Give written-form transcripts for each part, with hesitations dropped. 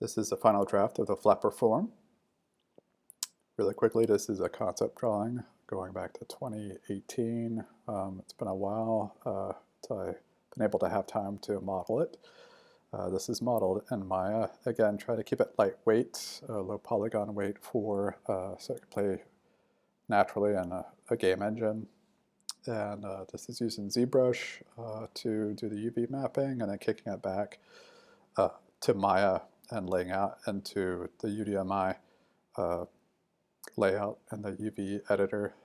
This is the final draft of the flapper form. Really quickly, this is a concept drawing going back to 2018. It's been a while till I've been able to have time to model it. This is modeled in Maya. Again, try to keep it lightweight, low polygon weight so it can play naturally in a game engine. And this is using ZBrush to do the UV mapping and then kicking it back to Maya and laying out into the UDMI layout and the UV editor.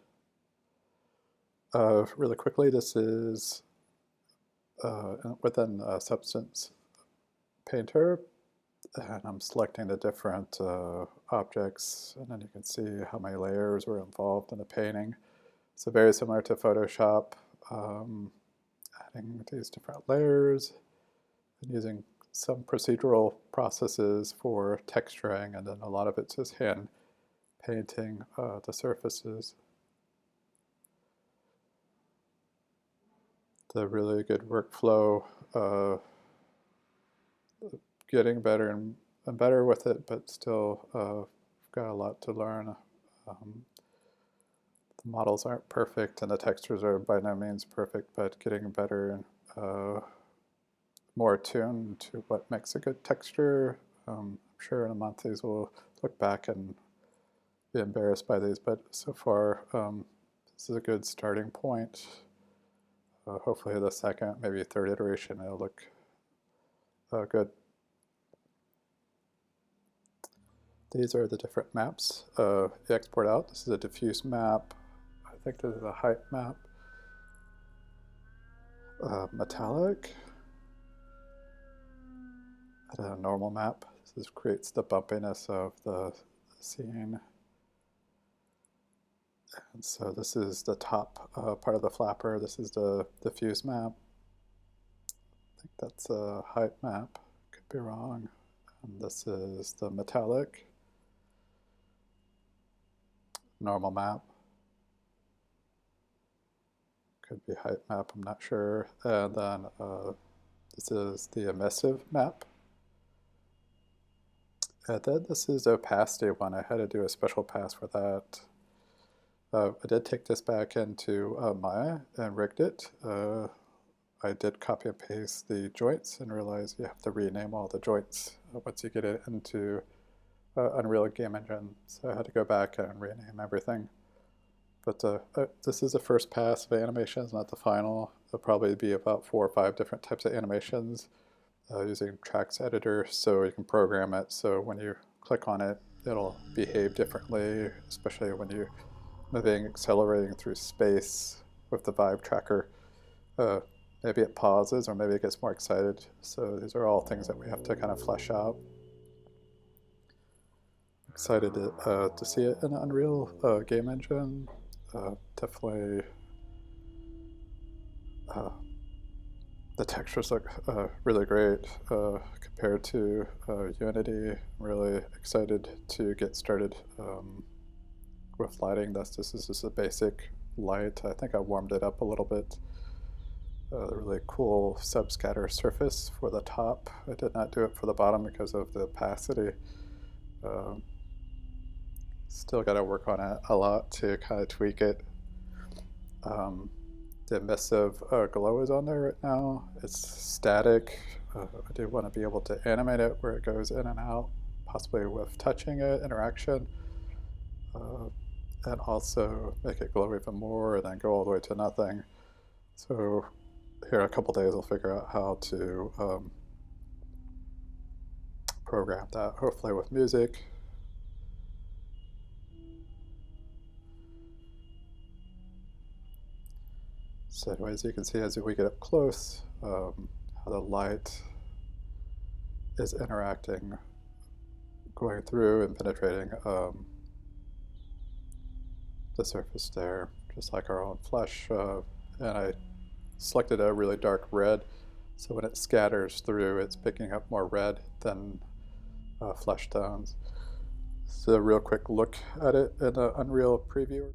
Really quickly, this is within Substance Painter, and I'm selecting the different objects, and then you can see how many layers were involved in the painting. So very similar to Photoshop, adding these different layers and using some procedural processes for texturing, and then a lot of it's just hand painting the surfaces. The really good workflow, getting better and better with it, but still got a lot to learn. The models aren't perfect and the textures are by no means perfect, but getting better and more attuned to what makes a good texture. I'm sure in a month these will look back and be embarrassed by these, but so far this is a good starting point. Hopefully the second, maybe third iteration, it'll look good. These are the different maps you export out. This is a diffuse map. I think this is a height map. Metallic. And a normal map. This creates the bumpiness of the scene. And so this is the top part of the flapper. This is the diffuse map. I think that's a height map. Could be wrong. And this is the metallic. Normal map. Could be height map, I'm not sure. And then this is the emissive map. And then this is the opacity one. I had to do a special pass for that. I did take this back into Maya and rigged it. I did copy and paste the joints and realized you have to rename all the joints once you get it into Unreal Game Engine. So I had to go back and rename everything. But this is the first pass of animations, not the final. There'll probably be about 4 or 5 different types of animations using Tracks Editor, so you can program it so when you click on it, it'll behave differently, especially when you're moving, accelerating through space with the Vive tracker. Maybe it pauses or maybe it gets more excited. So these are all things that we have to kind of flesh out. Excited to see it in Unreal Game Engine. Definitely the textures look really great compared to Unity. I'm really excited to get started with lighting. This is just a basic light. I think I warmed it up a little bit. The really cool subscatter surface for the top. I did not do it for the bottom because of the opacity. Still got to work on it a lot to kind of tweak it. The emissive glow is on there right now. It's static. I do want to be able to animate it where it goes in and out, possibly with touching it, interaction, and also make it glow even more and then go all the way to nothing. So here in a couple days I'll figure out how to program that, hopefully with music. So anyways, you can see as we get up close, how the light is interacting, going through and penetrating the surface there, just like our own flesh. And I selected a really dark red, so when it scatters through, it's picking up more red than flesh tones. So a real quick look at it in the Unreal Preview.